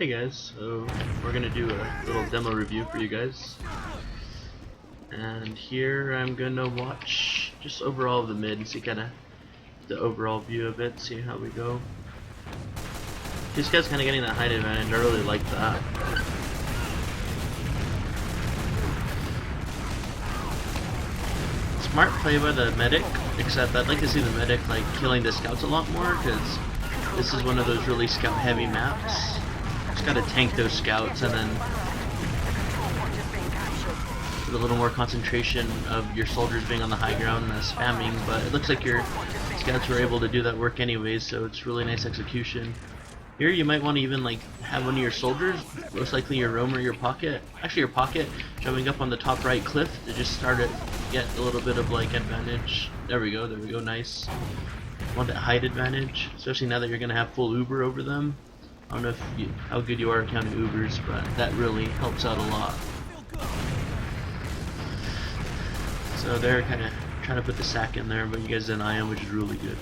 Hey guys, so we're gonna do a little demo review for you guys, and here I'm gonna watch just overall of the mid and see kind of the overall view of it, see how we go. This guy's kind of getting that height advantage. I really like that. Smart play by the medic, except I'd like to see the medic like killing the scouts a lot more, because this is one of those really scout heavy maps. Just gotta tank those scouts and then put a little more concentration of your soldiers being on the high ground and spamming, but it looks like your scouts were able to do that work anyways, so it's really nice execution. Here you might want to even like have one of your soldiers, most likely your roam or your pocket, actually your pocket, jumping up on the top right cliff to just start it, get a little bit of like advantage. There we go, nice. Want that height advantage, especially now that you're gonna have full Uber over them. I don't know how good you are at counting Ubers, but that really helps out a lot. So they're kind of trying to put the sack in there, but you guys deny them, which is really good.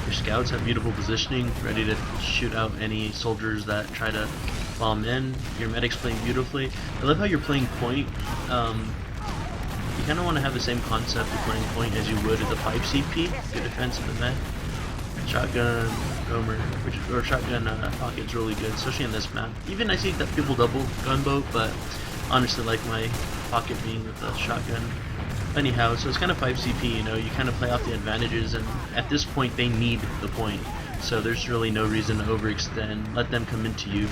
Your scouts have beautiful positioning, ready to shoot out any soldiers that try to bomb in. Your medic's playing beautifully. I love how you're playing point. You kind of want to have the same concept of playing point as you would at the 5 CP, good defense of the med. Shotgun, roamer, or shotgun pocket's really good, especially in this map. Even I see that people double gunboat, but honestly like my pocket being with the shotgun. Anyhow, so it's kind of 5 CP, you know, you kind of play off the advantages, and at this point they need the point. So there's really no reason to overextend, let them come into you.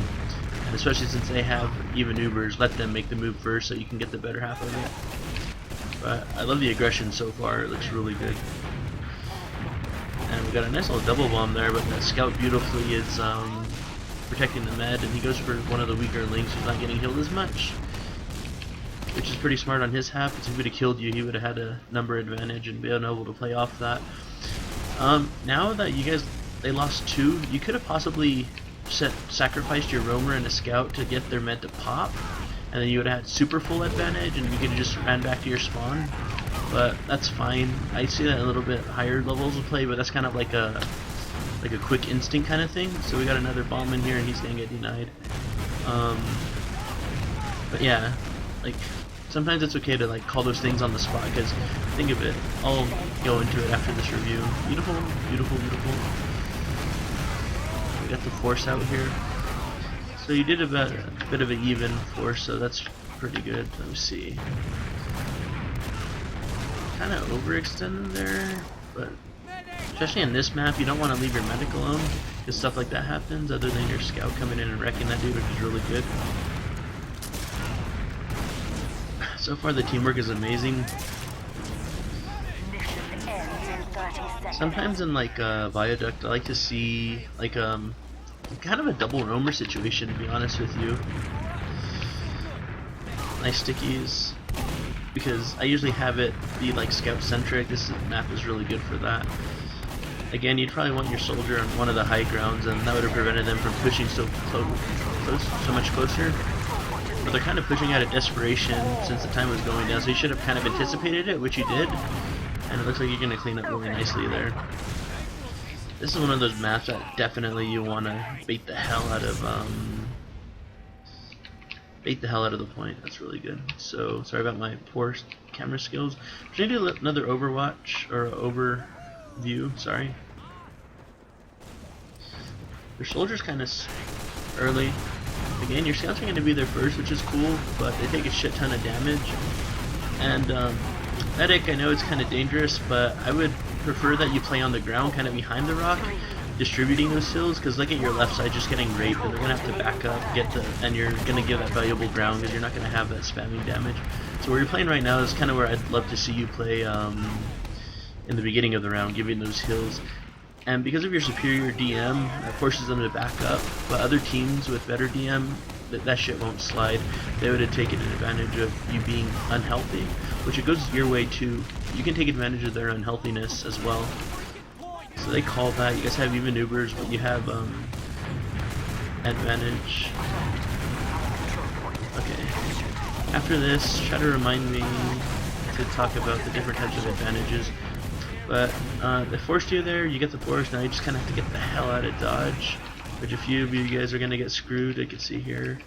And especially since they have even Ubers, let them make the move first so you can get the better half of it. But I love the aggression so far, it looks really good. And we got a nice little double bomb there, but that scout beautifully is protecting the med, and he goes for one of the weaker links who's not getting healed as much. Which is pretty smart on his half, because if he would have killed you, he would have had a number advantage and been able to play off that. Now that you guys, they lost 2, you could have possibly sacrificed your roamer and a scout to get their med to pop, and then you would have had super full advantage and you could have just ran back to your spawn. But that's fine. I see that a little bit higher levels of play, but that's kind of like a quick instinct kind of thing. So we got another bomb in here and he's gonna get denied. But yeah, like sometimes it's okay to like call those things on the spot, because think of it, I'll go into it after this review. Beautiful, beautiful, beautiful. We got the force out here. So you did a bit of an even force, so that's pretty good. Let me see. Kind of overextended there, but especially in this map, you don't want to leave your medic alone, because stuff like that happens, other than your scout coming in and wrecking that dude, which is really good. So far the teamwork is amazing. Sometimes in like Viaduct, I like to see like kind of a double roamer situation, to be honest with you. Nice stickies, because I usually have it be like scout centric. This map is really good for that. Again, you'd probably want your soldier on one of the high grounds, and that would have prevented them from pushing so much closer. But they're kind of pushing out of desperation since the time was going down, so you should have kind of anticipated it, which you did, and it looks like you're going to clean up really nicely there. This is one of those maps that definitely you want to bait the hell out of the point. That's really good. So sorry about my poor camera skills. Should I do another Overwatch or overview? Sorry. Your soldiers kind of early. Again, your scouts are going to be there first, which is cool, but they take a shit ton of damage. And medic, I know it's kind of dangerous, but I would prefer that you play on the ground, kind of behind the rock, distributing those kills, because look at your left side just getting raped, and they're going to have to back up, and you're going to give that valuable ground, because you're not going to have that spamming damage. So where you're playing right now is kind of where I'd love to see you play in the beginning of the round, giving those hills. And because of your superior DM, it forces them to back up, but other teams with better DM, that shit won't slide. They would have taken advantage of you being unhealthy, which it goes your way too. You can take advantage of their unhealthiness as well. So they call that. You guys have even Ubers, but you have advantage. Okay. After this, try to remind me to talk about the different types of advantages. But they forced you there, you get the force, now you just kind of have to get the hell out of dodge. Which a few of you guys are going to get screwed, I can see here.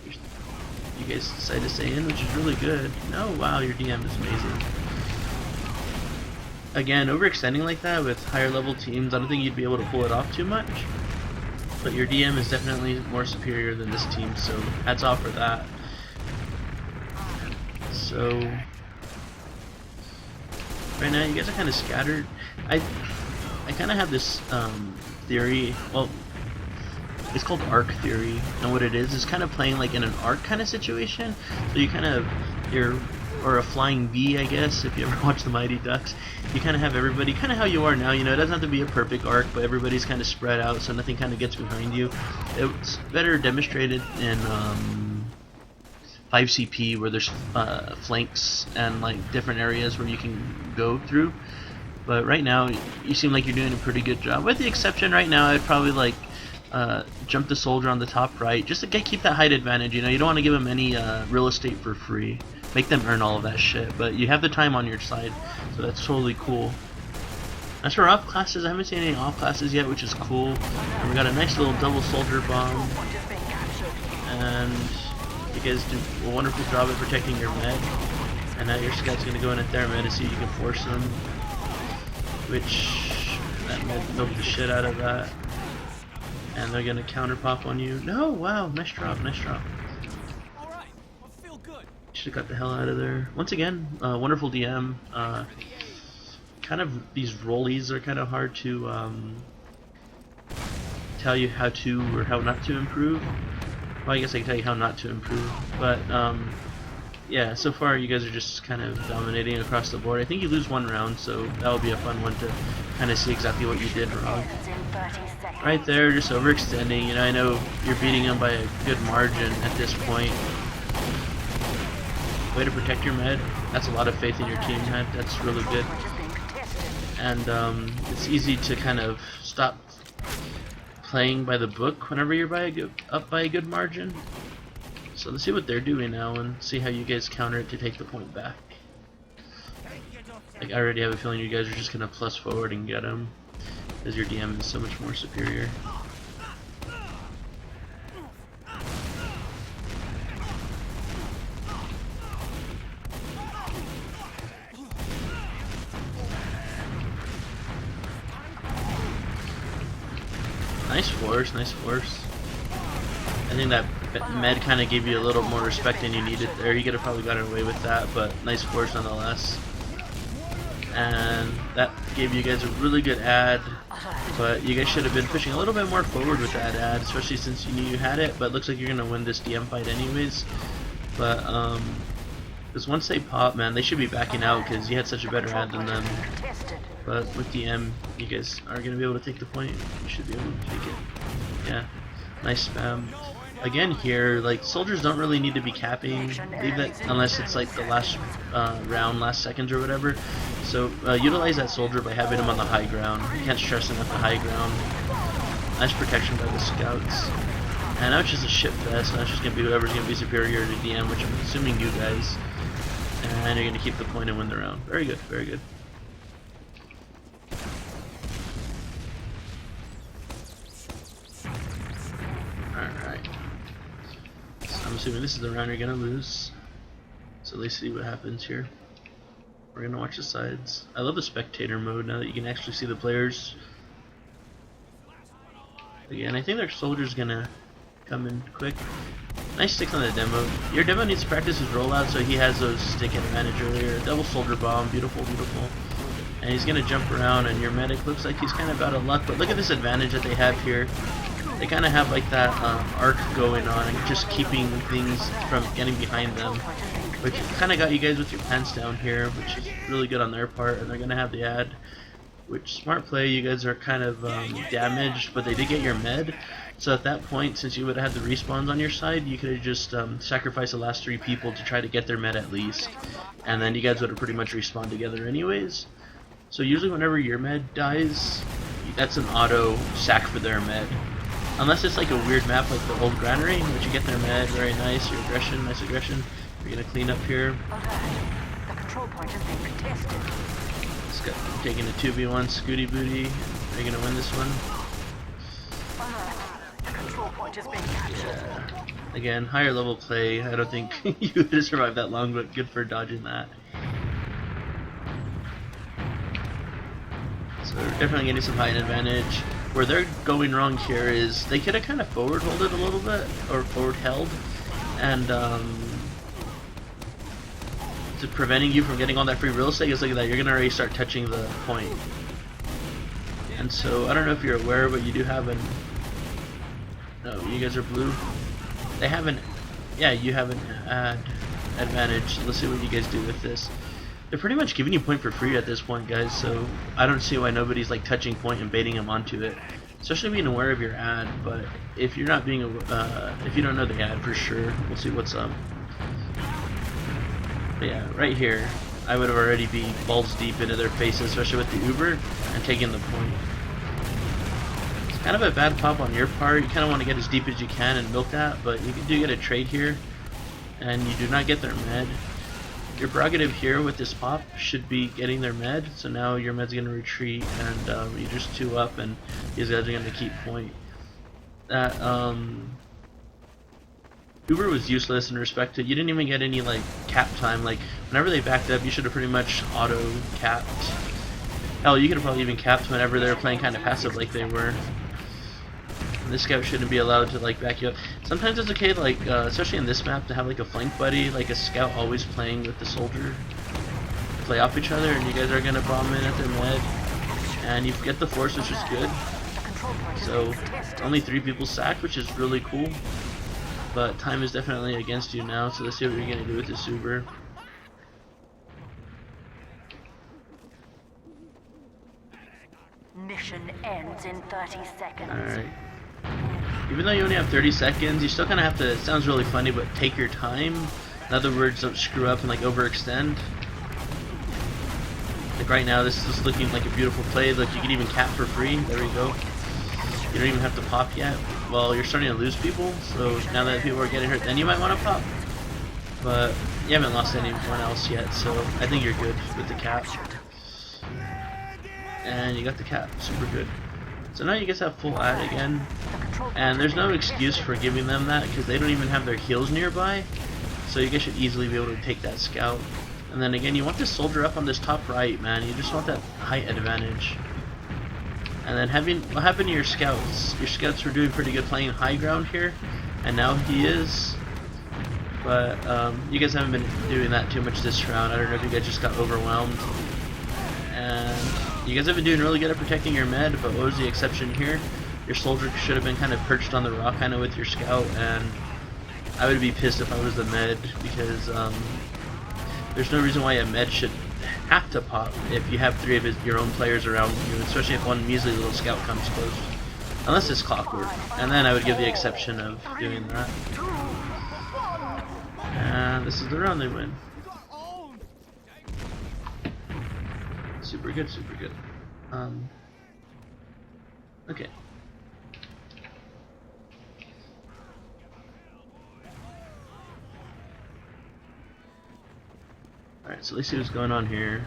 You guys decide to stay in, which is really good. No, wow, your DM is amazing. Again, overextending like that with higher level teams, I don't think you'd be able to pull it off too much. But your DM is definitely more superior than this team, so hats off for that. So right now you guys are kind of scattered. I kind of have this theory, well, it's called arc theory, and what it is kind of playing like in an arc kind of situation. So you kind of, or a flying V, I guess, if you ever watch the Mighty Ducks. You kind of have everybody kind of how you are now, you know, it doesn't have to be a perfect arc, but everybody's kind of spread out so nothing kind of gets behind you. It's better demonstrated in 5CP where there's flanks and like different areas where you can go through. But right now, you seem like you're doing a pretty good job. With the exception right now, I'd probably like jump the soldier on the top right, just to keep that height advantage. You know, you don't want to give them any real estate for free. Make them earn all of that shit, but you have the time on your side, so that's totally cool. As for off classes, I haven't seen any off classes yet, which is cool. And we got a nice little double soldier bomb, and you guys do a wonderful job at protecting your med. And now your scout's gonna go in at their med to see if you can force them, which that med milked the shit out of that. And they're gonna counter pop on you. No, wow, nice drop, nice drop. Should've got the hell out of there. Once again, wonderful DM. Kind of these rollies are kind of hard to tell you how to or how not to improve. Well, I guess I can tell you how not to improve. But yeah, so far you guys are just kind of dominating across the board. I think you lose one round, so that will be a fun one to kind of see exactly what you did wrong. Right there, just overextending. You know, I know you're beating them by a good margin at this point. Way to protect your med. That's a lot of faith in your team, med. That's really good. And it's easy to kind of stop playing by the book whenever you're up by a good margin. So let's see what they're doing now and see how you guys counter it to take the point back. Like, I already have a feeling you guys are just gonna plus forward and get them, because your DM is so much more superior. Nice force, nice force. I think that med kind of gave you a little more respect than you needed there. You could have probably gotten away with that, but nice force nonetheless. And that gave you guys a really good ad, but you guys should have been pushing a little bit more forward with that ad, especially since you knew you had it. But it looks like you're gonna win this DM fight anyways. But because once they pop, man, they should be backing out because you had such a better ad than them. But with DM, you guys are going to be able to take the point. You should be able to take it. Yeah, nice spam. Again here, like, soldiers don't really need to be capping. Leave that unless it's like the last round, last seconds or whatever. So utilize that soldier by having him on the high ground. You can't stress him at the high ground. Nice protection by the scouts. And now it's just a shit fest. Now it's just going to be whoever's going to be superior to DM, which I'm assuming you guys. And you're going to keep the point and win the round. Very good, very good. Alright. So I'm assuming this is the round you're gonna lose. So let's see what happens here. We're gonna watch the sides. I love the spectator mode now that you can actually see the players. Again, I think their soldier's gonna come in quick. Nice sticks on the demo. Your demo needs to practice his rollout so he has those stick advantage earlier. Double soldier bomb, beautiful, beautiful. And he's gonna jump around, and your medic looks like he's kind of out of luck, but look at this advantage that they have here. They kind of have like that arc going on and just keeping things from getting behind them, which kind of got you guys with your pants down here, which is really good on their part. And they're gonna have the ad, which smart play. You guys are kind of damaged, but they did get your med. So at that point, since you would have had the respawns on your side, you could have just sacrificed the last 3 people to try to get their med at least, and then you guys would have pretty much respawned together anyways. So usually whenever your med dies, that's an auto sack for their med. Unless it's like a weird map like the old granary, which you get their med, very nice, your aggression, nice aggression. We're gonna clean up here. The control point is being contested. Just got taking a 2v1 Scooty Booty. Are you gonna win this one? Yeah. Again, higher level play. I don't think you would have survived that long, but good for dodging that. So they're definitely getting some height advantage. Where they're going wrong here is they could have kind of forward held it a little bit, or forward held, and to preventing you from getting all that free real estate. Is look at that, you're gonna already start touching the point. And so I don't know if you're aware, but you do have an. No, you guys are blue. They have an. Yeah, you have an ad advantage. Let's see what you guys do with this. They're pretty much giving you point for free at this point, guys, so I don't see why nobody's like touching point and baiting them onto it. Especially being aware of your ad, but if you're not being, if you don't know the ad for sure, we'll see what's up. But yeah, right here, I would have already be balls deep into their faces, especially with the Uber, and taking the point. It's kind of a bad pop on your part. You kind of want to get as deep as you can and milk that, but you do get a trade here, and you do not get their med. Your prerogative here with this pop should be getting their med, so now your med's going to retreat and you just 2 up and these guys are going to keep point. That Uber was useless in respect to, you didn't even get any like cap time. Like whenever they backed up, you should have pretty much auto capped. Hell, you could have probably even capped whenever they were playing kind of passive like they were. This scout shouldn't be allowed to like back you up. Sometimes it's okay, like especially in this map, to have like a flank buddy, like a scout always playing with the soldier, play off each other, and you guys are gonna bomb in at their med, and you get the force, which is good. So only 3 people sacked, which is really cool. But time is definitely against you now. So let's see what you're gonna do with this Uber. Mission ends in 30 seconds. Alright. Even though you only have 30 seconds, you still kind of have to, it sounds really funny, but take your time. In other words, don't screw up and like overextend. Like right now, this is just looking like a beautiful play. Look, you can even cap for free. There we go. You don't even have to pop yet. Well, you're starting to lose people, so now that people are getting hurt, then you might want to pop. But you haven't lost anyone else yet, so I think you're good with the cap. And you got the cap, super good. So now you guys have full ad again, and there's no excuse for giving them that because they don't even have their heals nearby, so you guys should easily be able to take that scout. And then again, you want this soldier up on this top right, man. You just want that height advantage. And then what happened to your scouts? Your scouts were doing pretty good playing high ground here, and now he is. But you guys haven't been doing that too much this round. I don't know if you guys just got overwhelmed. And you guys have been doing really good at protecting your med, but what was the exception here? Your soldier should have been kind of perched on the rock kind of with your scout, and I would be pissed if I was the med, because there's no reason why a med should have to pop if you have 3 of your own players around you, especially if one measly little scout comes close. Unless it's clockwork, and then I would give the exception of doing that. And this is the round they win. Super good, super good. Okay. Alright, so let's see what's going on here.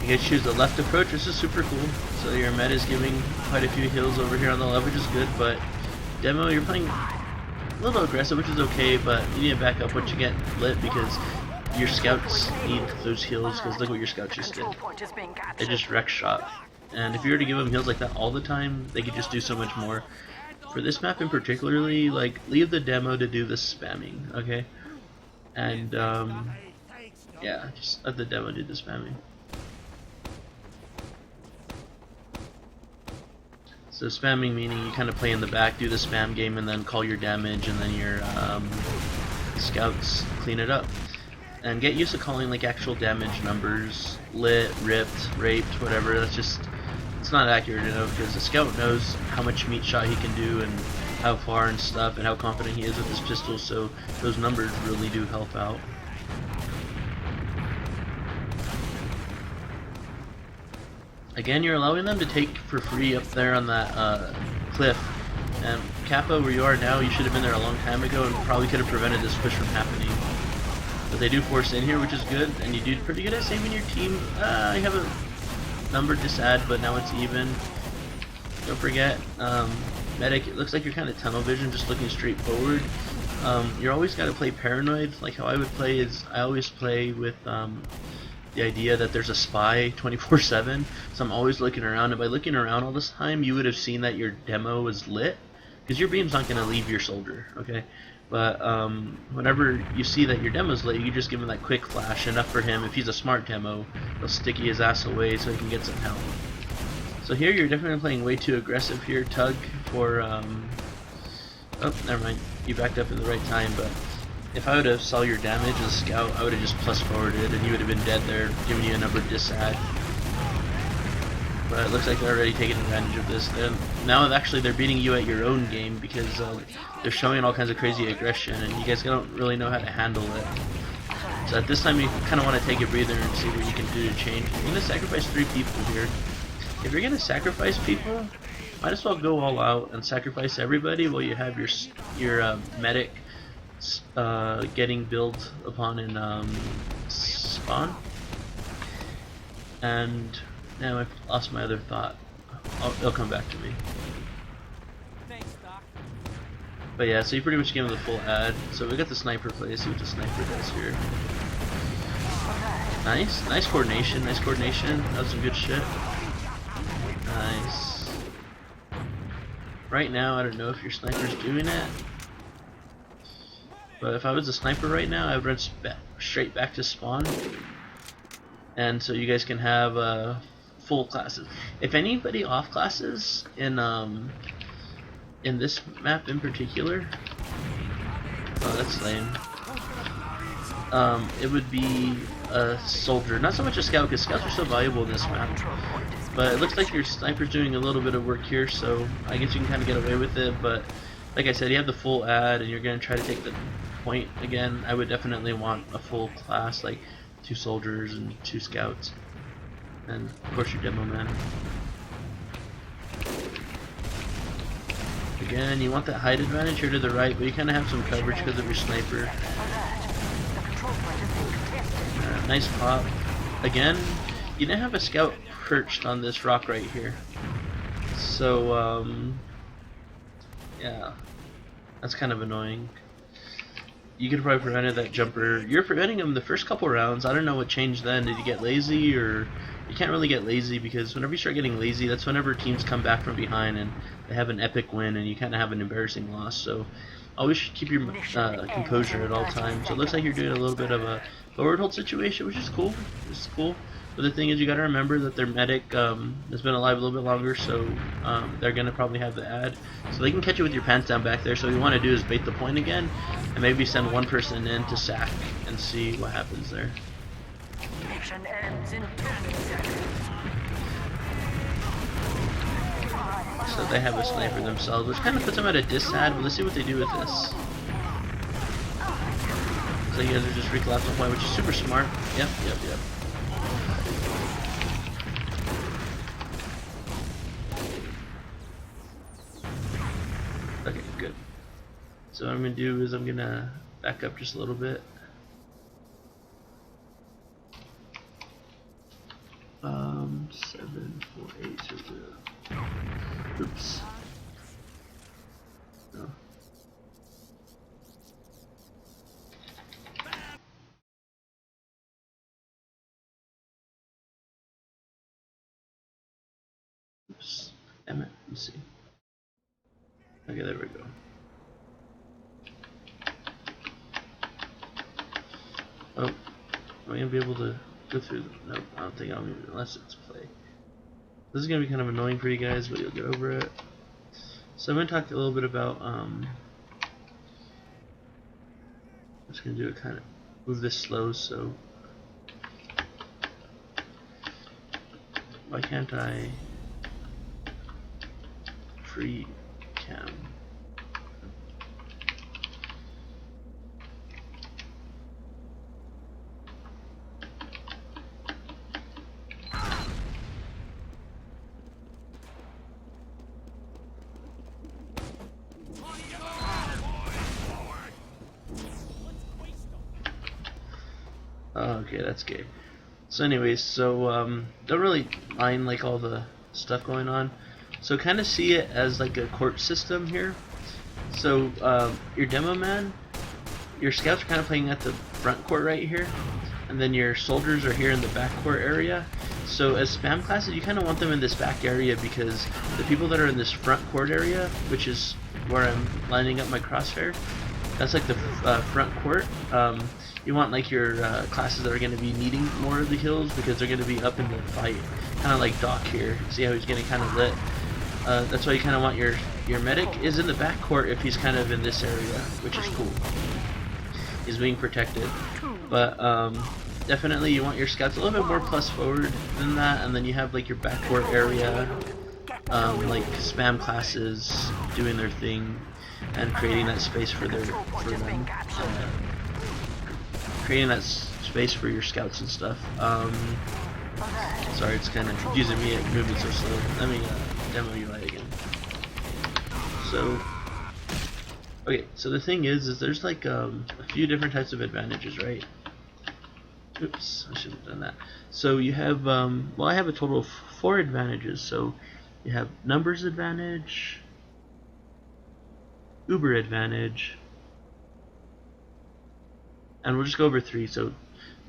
You guys choose the left approach, this is super cool. So your med is giving quite a few heals over here on the left, which is good, but demo, you're playing a little aggressive, which is okay, but you need to back up what you get lit, because your scouts need those heals, because look what your scouts just did. They just wreck shot. And if you were to give them heals like that all the time, they could just do so much more. For this map in particularly, like, leave the demo to do the spamming, okay? And, yeah, just let the demo do the spamming. So spamming meaning you kind of play in the back, do the spam game, and then call your damage, and then your scouts clean it up. And get used to calling like actual damage numbers, lit, ripped, raped, whatever. That's just, it's not accurate enough, because the scout knows how much meat shot he can do and how far and stuff, and how confident he is with his pistol, so those numbers really do help out. Again, you're allowing them to take for free up there on that cliff. And Kappa, where you are now, you should have been there a long time ago and probably could have prevented this push from happening. But they do force in here, which is good, and you do pretty good at saving your team. I have a number disad, but now it's even. Don't forget, medic, it looks like you're kind of tunnel vision, just looking straight forward. You're always got to play paranoid. Like how I would play is, I always play with the idea that there's a spy 24/7, so I'm always looking around, and by looking around all this time, you would have seen that your demo is lit, because your beam's not going to leave your soldier, okay? But whenever you see that your demo's lit, you just give him that quick flash, enough for him. If he's a smart demo, he'll sticky his ass away so he can get some help. So here you're definitely playing way too aggressive here, Tug, for, oh, never mind, you backed up in the right time, but if I would have saw your damage as a scout, I would have just plus forwarded and you would have been dead there, giving you a number disad. But it looks like they're already taking advantage of this. Now actually they're beating you at your own game because they're showing all kinds of crazy aggression and you guys don't really know how to handle it. So at this time you kind of want to take a breather and see what you can do to change. You're going to sacrifice 3 people here. If you're going to sacrifice people, might as well go all out and sacrifice everybody while you have your medic getting built upon in spawn. And now I've lost my other thought. It'll come back to me. But yeah, so you pretty much give him the full ad. So we got the sniper play. See what the sniper does here. Nice coordination. Nice coordination. That was some good shit. Nice. Right now, I don't know if your sniper's doing it. But if I was a sniper right now, I would run straight back to spawn. And so you guys can have full classes. If anybody off classes in this map in particular, oh that's lame. It would be a soldier, not so much a scout, because scouts are so valuable in this map. But it looks like your sniper's doing a little bit of work here, so I guess you can kind of get away with it. But like I said, you have the full ad, and you're going to try to take the point again. I would definitely want a full class, like 2 soldiers and 2 scouts, and of course your demo man. Again, you want that height advantage here to the right, but you kind of have some coverage because of your sniper. Nice pop. Again, you didn't have a scout perched on this rock right here, so yeah, that's kind of annoying. You could have probably prevented that jumper. You're preventing him the first couple rounds. I don't know what changed then. Did you get lazy, or you can't really get lazy, because whenever you start getting lazy, that's whenever teams come back from behind and they have an epic win and you kind of have an embarrassing loss. So always keep your composure at all times. So it looks like you're doing a little bit of a forward hold situation, which is cool. This is cool. But the thing is, you got to remember that their medic has been alive a little bit longer, so they're going to probably have the ad. So they can catch you with your pants down back there. So what you want to do is bait the point again, and maybe send one person in to sack and see what happens there. Mission ends in 10 seconds. So they have a sniper themselves, which kind of puts them at a disad, but let's see what they do with this. So you guys are just recollapsing point, which is super smart. Yep. Okay, good. So what I'm going to do is I'm going to back up just a little bit. 7, 4, 8, 0. Oops. No. Oops. Damn it. Let's see. Okay, there we go. Oh, am I gonna be able to go through? Nope, I don't think I'll be, unless it's play. This is gonna be kind of annoying for you guys, but you'll get over it. So I'm gonna talk a little bit about I'm just gonna do it kind of move this slow. So why can't I free cam? Oh, okay, that's gay. So anyways, don't really mind like all the stuff going on. So kind of see it as like a court system here. So your demo man, your scouts are kind of playing at the front court right here, and then your soldiers are here in the back court area. So as spam classes, you kind of want them in this back area because the people that are in this front court area, which is where I'm lining up my crosshair, that's like the front court. You want like your classes that are going to be needing more of the heals because they're going to be up in the fight, kind of like Doc here. See how he's getting kind of lit. That's why you kind of want your medic is in the back court if he's kind of in this area, which is cool. He's being protected, but definitely you want your scouts a little bit more plus forward than that, and then you have like your backcourt area, like spam classes doing their thing and creating that space for them, creating that space for your scouts and stuff. Sorry, it's kind of confusing me. It's moving so slow. Let me demo UI again. So. Okay, so the thing is there's like a few different types of advantages, right? Oops, I should have done that. So you have, well, I have a total of 4 advantages. So you have numbers advantage, Uber advantage, and we'll just go over 3. So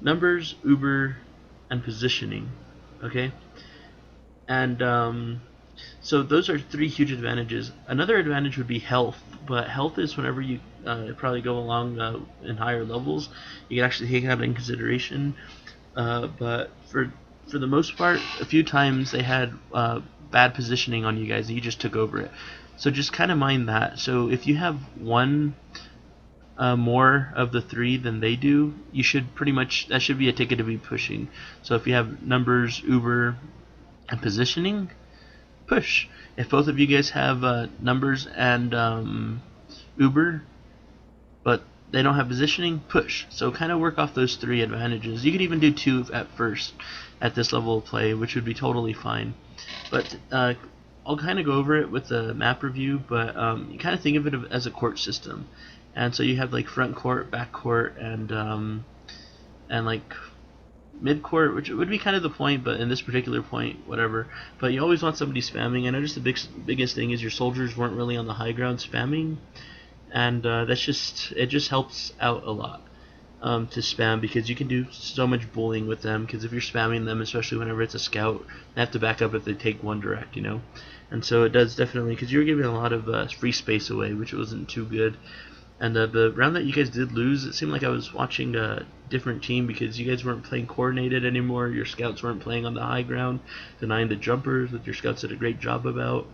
numbers, Uber, and positioning. Okay, and so those are 3 huge advantages. Another advantage would be health, but health is whenever you probably go along in higher levels, you can actually take that in consideration. But for the most part, a few times they had bad positioning on you guys, and you just took over it. So just kind of mind that. So if you have one more of the 3 than they do, you should pretty much, that should be a ticket to be pushing. So if you have numbers, Uber, and positioning, push. If both of you guys have numbers and Uber, but they don't have positioning, push. So kind of work off those 3 advantages. You could even do 2 at first at this level of play, which would be totally fine. But I'll kind of go over it with the map review, but you kind of think of it as a court system. And so you have like front court, back court, and like mid court, which would be kind of the point, but in this particular point, whatever. But you always want somebody spamming. I noticed the biggest thing is your soldiers weren't really on the high ground spamming, and it just helps out a lot to spam, because you can do so much bullying with them. Because if you're spamming them, especially whenever it's a scout, they have to back up if they take one direct, you know. And so it does definitely, because you're giving a lot of free space away, which wasn't too good. And the round that you guys did lose, it seemed like I was watching a different team, because you guys weren't playing coordinated anymore. Your scouts weren't playing on the high ground, denying the jumpers, which your scouts did a great job about.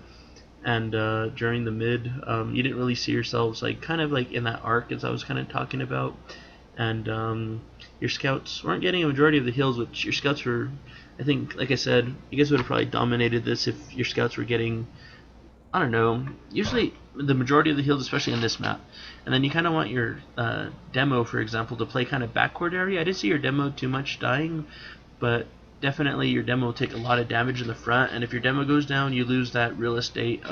And during the mid, you didn't really see yourselves like kind of like in that arc, as I was kind of talking about. And your scouts weren't getting a majority of the heals, which your scouts were, I think, like I said, you guys would have probably dominated this if your scouts were getting, I don't know, usually the majority of the heals, especially on this map. And then you kind of want your demo, for example, to play kind of backcourt area. I didn't see your demo too much dying, but definitely your demo will take a lot of damage in the front. And if your demo goes down, you lose that real estate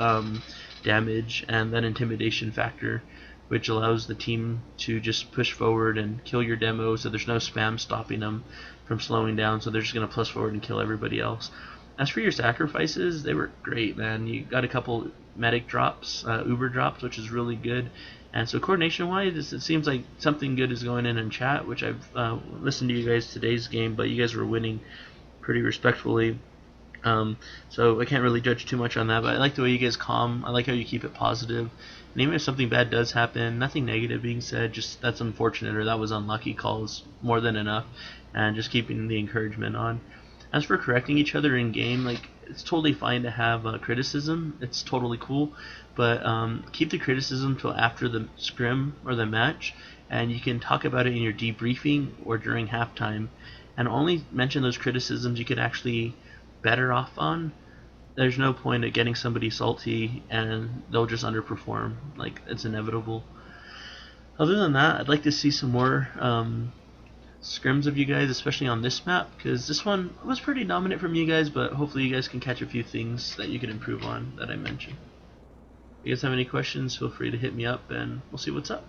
damage and that intimidation factor, which allows the team to just push forward and kill your demo, so there's no spam stopping them from slowing down, so they're just going to plus forward and kill everybody else. As for your sacrifices, they were great, man. You got a couple medic drops, Uber drops, which is really good. And so coordination-wise, it seems like something good is going in chat, which I've listened to you guys today's game, but you guys were winning pretty respectfully. So I can't really judge too much on that, but I like the way you guys calm. I like how you keep it positive. And even if something bad does happen, nothing negative being said, just that's unfortunate or that was unlucky calls more than enough, and just keeping the encouragement on. As for correcting each other in game, like, it's totally fine to have criticism. It's totally cool, but keep the criticism till after the scrim or the match, and you can talk about it in your debriefing or during halftime, and only mention those criticisms you could actually better off on. There's no point of getting somebody salty and they'll just underperform. Like, it's inevitable. Other than that, I'd like to see some more scrims of you guys, especially on this map, because this one was pretty dominant from you guys, but hopefully you guys can catch a few things that you can improve on that I mentioned. If you guys have any questions, feel free to hit me up and we'll see what's up.